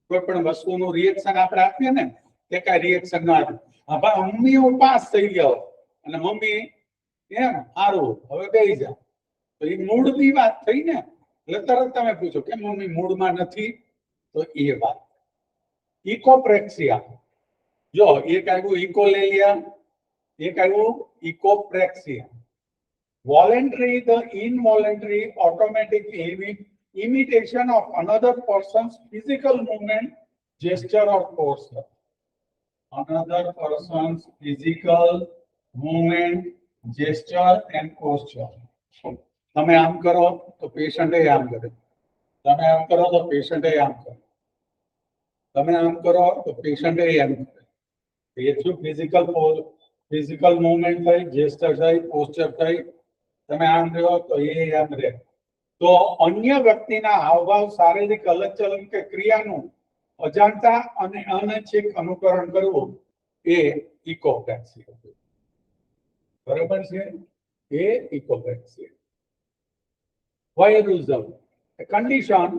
કોઈ પણ વસ્તુનું રિએક્શન આપણે આપીએ ને કે કઈ રિએક્શન ના આપે, હા ભાઈ મમ્મી હું પાસ થઈ ગયો અને મમ્મી એમ સારું હવે બેસી જા, તો એ મૂડની વાત થઈ ને. એટલે તરત તમે પૂછો કે મમ્મી મૂડમાં નથી, તો એ વાત. ઇકોપ્રેક્સિયા, જો એક આવ્યું ઇકોલેલિયા, એક આવ્યું ઇકોપ્રેક્સિયા. Voluntary, the involuntary automatic imitation of another person's physical movement, gesture or posture. Another person's physical movement, gesture and posture. તમે આમ કરો તો પેશન્ટ આમ કરે, તમે આમ કરો તો પેશન્ટ આમ કરે, તમે આમ કરો તો પેશન્ટ એમ કરે. એ થયું ફિઝિકલ મૂવમેન્ટ થઈ, જેસ્ચર થઈ, પોસ્ચર થઈ. તમે આમ રહ્યો તો એ આમ રહે. તો અન્ય વ્યક્તિના હાવભાવ, શારીરિક હલનચલન કે ક્રિયાનું અજાણતા અને અનૈચ્છિક અનુકરણ કરવું એ ઇકોપ્રેક્સિયા. બરાબર છે? એ ઇકોપ્રેક્સિયા. Voyeurism, a condition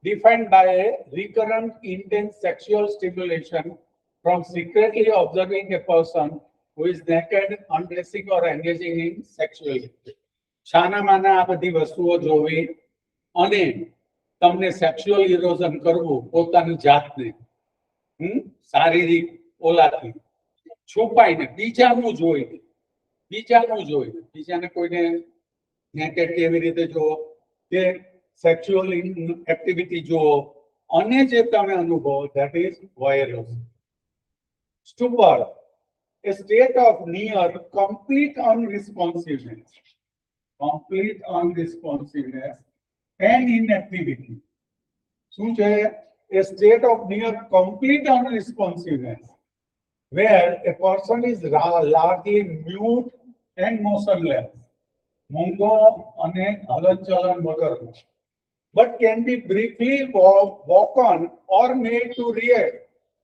defined by a recurrent intense sexual stimulation from secretly observing a person who is naked, undressing or engaging in sexual activity. શાના માના આ બધી વસ્તુઓ જોવી અને તમને સેક્સ્યુઅલ ઇરોઝન કરવું પોતાની જાતને શારીરિક ઓલાથી છુપાઈને બીજાનું જોઈને, બીજાને કોઈને નેકેડ કેવી રીતે જોવો કે સેક્સ્યુઅલ એક્ટિવિટી જોવો અને જે તમે અનુભવો, that is voyeurism. Stupor, a state of near complete unresponsiveness and inactivity. શું છે? A state of near complete unresponsiveness where a person is largely mute and motionless, મૂંગો અને હલનચલન વગરનો, but can be briefly woken or made to react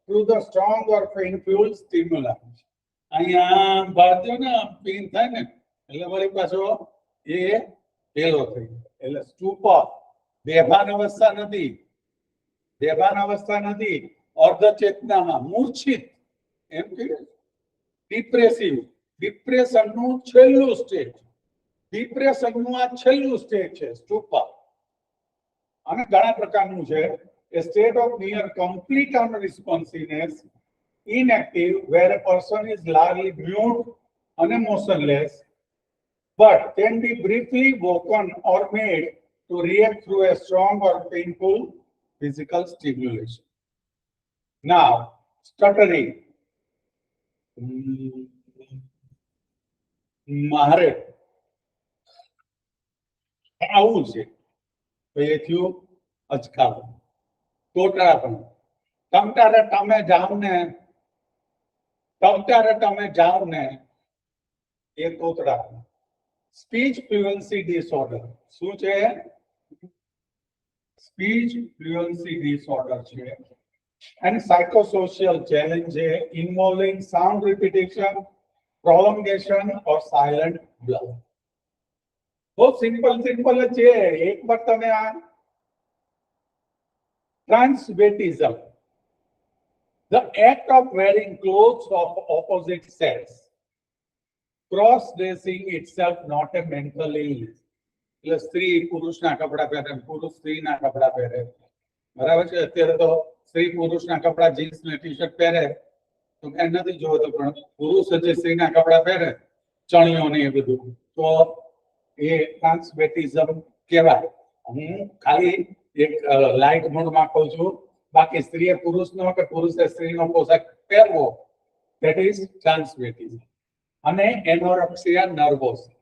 through the strong or painful stimuli. અહીંયા ભારતીય ને pen થાય ને એટલે વળી પાછો એ પેલો થઈ જાય. એટલે સ્ટુપર બેભાન અવસ્થા નથી, અર્ધચેતનામાં, મૂર્છિત એમ કે ડિપ્રેશનનું છેલ્લું સ્ટેજ, ડિપ્રેશનનું આ છેલ્લું સ્ટેજ છે સ્ટુપર. અને ઘણા પ્રકારનું છે. A state of near complete unresponsiveness, inactive, where a person is largely mute and motionless, but can be briefly woken or made to react through a strong or painful physical stimulation. Now, stuttering. મારે આવું છે તો એ થયું અચકાવું. તોતરાપણું. તમતારે તમે જાઓ ને, તમતારે તમે જાઓ ને, એ તોતરાપણું. સ્પીચ ફ્લુએન્સી ડિસઓર્ડર શું છે? સ્પીચ ફ્લુએન્સી ડિસઓર્ડર છે. And psychosocial challenge involving sound repetition, prolongation or silent blur. बहुत सिंपल જ છે. એકવાર તમે આ transvestism, the act of wearing clothes of opposite sex, cross dressing itself not a mental illness. એટલે સ્ત્રી પુરુષના કપડા પહેરે, પુરુષ સ્ત્રીના કપડા પહેરે, બરાબર છે. અત્યારે તો સ્ત્રી પુરુષના કપડા જીન્સ ને ટી શર્ટ પહેરે તો કઈ નથી જોતો, પણ પુરુષ જે સ્ત્રીના કપડા પહેરે ચણિયો ને એ બધું, તો એ ટ્રાન્સવેટિઝમ કહેવાય. હું ખાલી એક લાઇટ મોડમાં કહું છું, બાકી સ્ત્રીએ પુરુષનો કે પુરુષે સ્ત્રીનો પોશાક પહેરવો, ધેટ ઇઝ ટ્રાન્સવેટિઝમ. અને એનોરેક્સિયા નર્વોસા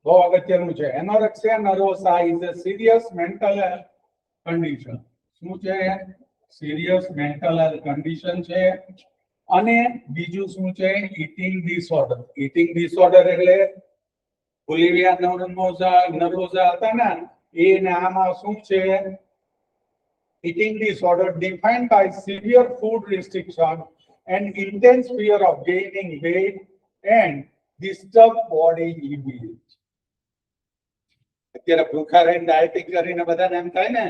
બહુ અગત્યનું છે. Anorexia nervosa is a serious mental health condition. શું છે? સિરિયસ મેન્ટલ હેલ્થ કન્ડિશન છે. અને બીજું શું છે? Eating disorder. ઈટિંગ ડિસઓર્ડર એટલે બુલિમિયા નર્વોસા હતા ને, એને આમાં શું છે? Eating disorder defined by severe food restriction and intense fear of gaining weight and disturbed body image. અત્યારે ભૂખા રહીને ડાયટિંગ કરીને બધાને એમ થાય ને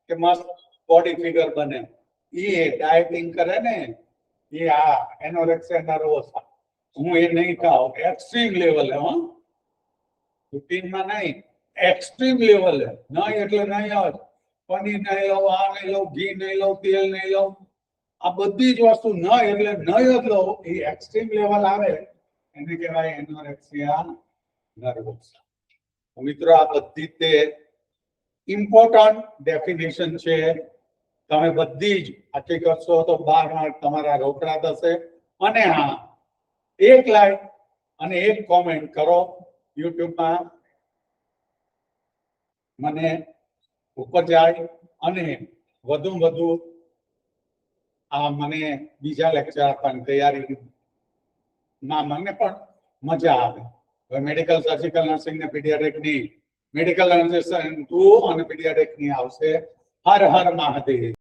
કે મસ્ત બોડી ફિગર બને, એ ડાયટિંગ કરે ને એ આ એનોરેક્સિયા નર્વોસા. હું એ નહીં ખાઉં, એક્સ્ટ્રીમ લેવલે, રૂટીનમાં નહીં, એક્સ્ટ્રીમ લેવલે. નહીં એટલે નહીં જ, પનીર નહીં લઉં, આ નહીં લઉં, ઘી નહીં લઉં, તેલ નહીં લઉં, આ બધી જ વસ્તુ નહીં એટલે નહીં જ લઉં, એ એક્સ્ટ્રીમ લેવલ આવે એને કહેવાય એનોરેક્સિયા નર્વોસા. મિત્રો, આ બધી તે ઇમ્પોર્ટન્ટ ડેફિનેશન છે. તમે બધી જ આખી કરશો તો 12 માર્ક તમારા રોકડા થશે. અને હા, એક લાઈક અને એક કોમેન્ટ કરો યુટ્યુબમાં, મને ઉપર જાય અને વધુ આ મને બીજા લેક્ચર આપવાની તૈયારીમાં મને પણ મજા આવે. મેડિકલ સર્જિકલ નર્સિંગ ને પીડિયાટ્રિકની મેડિકલ નર્સિંગ 2 અને પીડિયાટ્રિકની આવશે. હર હર મહાદેવ.